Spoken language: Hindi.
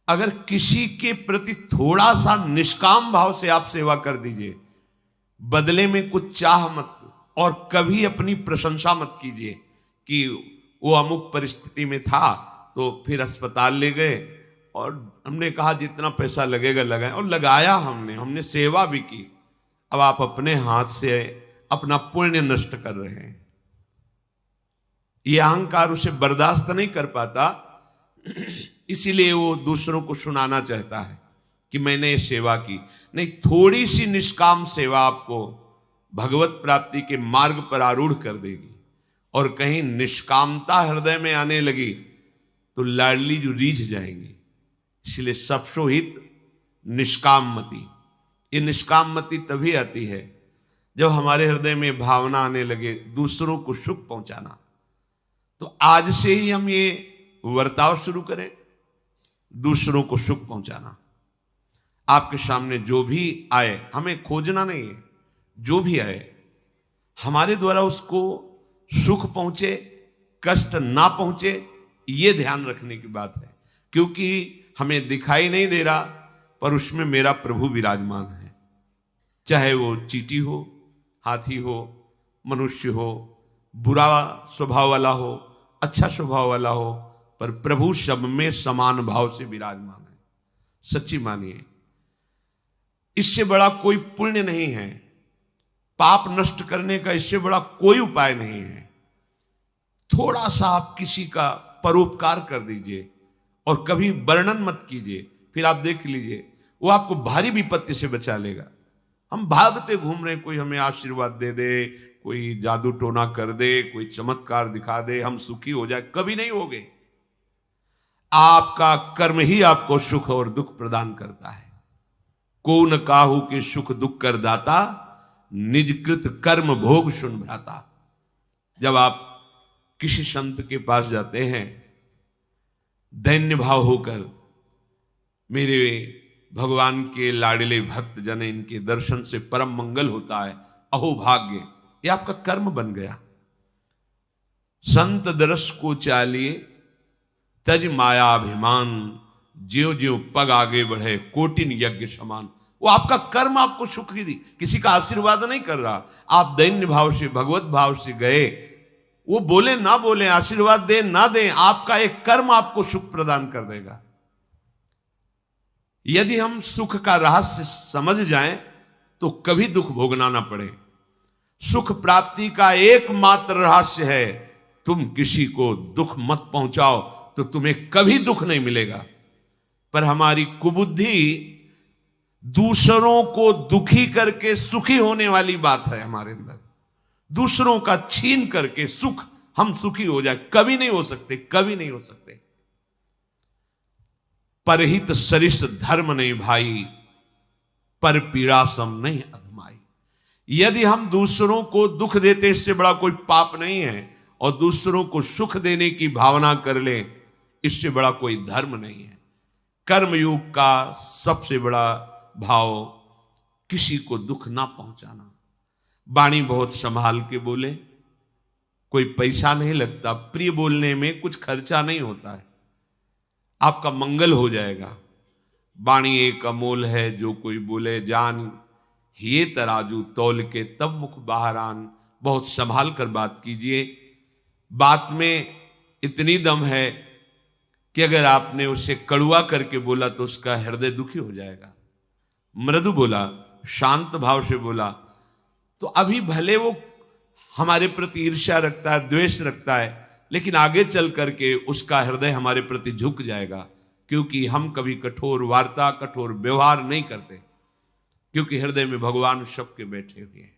अगर किसी के प्रति थोड़ा सा निष्काम भाव से आप सेवा कर दीजिए, बदले में कुछ चाह मत, और कभी अपनी प्रशंसा मत कीजिए कि वो अमुक परिस्थिति में था तो फिर अस्पताल ले गए और हमने कहा जितना पैसा लगेगा लगाएं, और लगाया हमने सेवा भी की। अब आप अपने हाथ से अपना पुण्य नष्ट कर रहे हैं। यह अहंकार उसे बर्दाश्त नहीं कर पाता, इसीलिए वो दूसरों को सुनाना चाहता है कि मैंने ये सेवा की। नहीं, थोड़ी सी निष्काम सेवा आपको भगवत प्राप्ति के मार्ग पर आरूढ़ कर देगी। और कहीं निष्कामता हृदय में आने लगी तो लाडली जो रीझ जाएंगी। इसलिए सबसो हित निष्काम मति। ये निष्काम मति तभी आती है जब हमारे हृदय में भावना आने लगे दूसरों को सुख पहुंचाना। तो आज से ही हम ये वर्ताव शुरू करें, दूसरों को सुख पहुंचाना। आपके सामने जो भी आए, हमें खोजना नहीं है, जो भी आए हमारे द्वारा उसको सुख पहुंचे, कष्ट ना पहुंचे, ये ध्यान रखने की बात है। क्योंकि हमें दिखाई नहीं दे रहा पर उसमें मेरा प्रभु विराजमान है। चाहे वो चींटी हो, हाथी हो, मनुष्य हो, बुरा स्वभाव वाला हो, अच्छा स्वभाव वाला हो, पर प्रभु सब में समान भाव से विराजमान है। सच्ची मानिए, इससे बड़ा कोई पुण्य नहीं है, पाप नष्ट करने का इससे बड़ा कोई उपाय नहीं है। थोड़ा सा आप किसी का परोपकार कर दीजिए और कभी वर्णन मत कीजिए, फिर आप देख लीजिए वो आपको भारी विपत्ति से बचा लेगा। हम भागते घूम रहे, कोई हमें आशीर्वाद दे दे, कोई जादू टोना कर दे, कोई चमत्कार दिखा दे, हम सुखी हो जाए, कभी नहीं होगे। आपका कर्म ही आपको सुख और दुख प्रदान करता है। को न काहू के सुख दुख कर दाता, निजकृत कर्म भोग सुन भ्राता। जब आप किसी संत के पास जाते हैं दैन्य भाव होकर, मेरे भगवान के लाडले भक्त जन, इनके दर्शन से परम मंगल होता है, अहो भाग्य, ये आपका कर्म बन गया। संत दरस को चालिए तज माया अभिमान, ज्यो ज्यो पग आगे बढ़े कोटिन यज्ञ समान। वो आपका कर्म आपको सुख ही दी, किसी का आशीर्वाद नहीं कर रहा। आप दैन्य भाव से, भगवत भाव से गए, वो बोले ना बोले, आशीर्वाद दे ना दे, आपका एक कर्म आपको सुख प्रदान कर देगा। यदि हम सुख का रहस्य समझ जाएं तो कभी दुख भोगना ना पड़े। सुख प्राप्ति का एकमात्र रहस्य है, तुम किसी को दुख मत पहुंचाओ तो तुम्हें कभी दुख नहीं मिलेगा। पर हमारी कुबुद्धि दूसरों को दुखी करके सुखी होने वाली बात है हमारे अंदर। दूसरों का छीन करके सुख, हम सुखी हो जाए, कभी नहीं हो सकते, कभी नहीं हो सकते। परहित सरिस धर्म नहीं भाई, पर पीड़ा सम नहीं अधमाई। यदि हम दूसरों को दुख देते, इससे बड़ा कोई पाप नहीं है, और दूसरों को सुख देने की भावना कर ले, इससे बड़ा कोई धर्म नहीं है। कर्मयोग का सबसे बड़ा भाव किसी को दुख ना पहुंचाना। वाणी बहुत संभाल के बोले, कोई पैसा नहीं लगता, प्रिय बोलने में कुछ खर्चा नहीं होता है, आपका मंगल हो जाएगा। वाणी एक अमोल है, जो कोई बोले जान, ये तराजू तौल के तब मुख बाहर आन। बहुत संभाल कर बात कीजिए। बात में इतनी दम है कि अगर आपने उसे कड़ुआ करके बोला तो उसका हृदय दुखी हो जाएगा। मृदु बोला, शांत भाव से बोला, तो अभी भले वो हमारे प्रति ईर्ष्या रखता है, द्वेष रखता है, लेकिन आगे चल करके उसका हृदय हमारे प्रति झुक जाएगा। क्योंकि हम कभी कठोर वार्ता, कठोर व्यवहार नहीं करते, क्योंकि हृदय में भगवान सबके बैठे हुए हैं।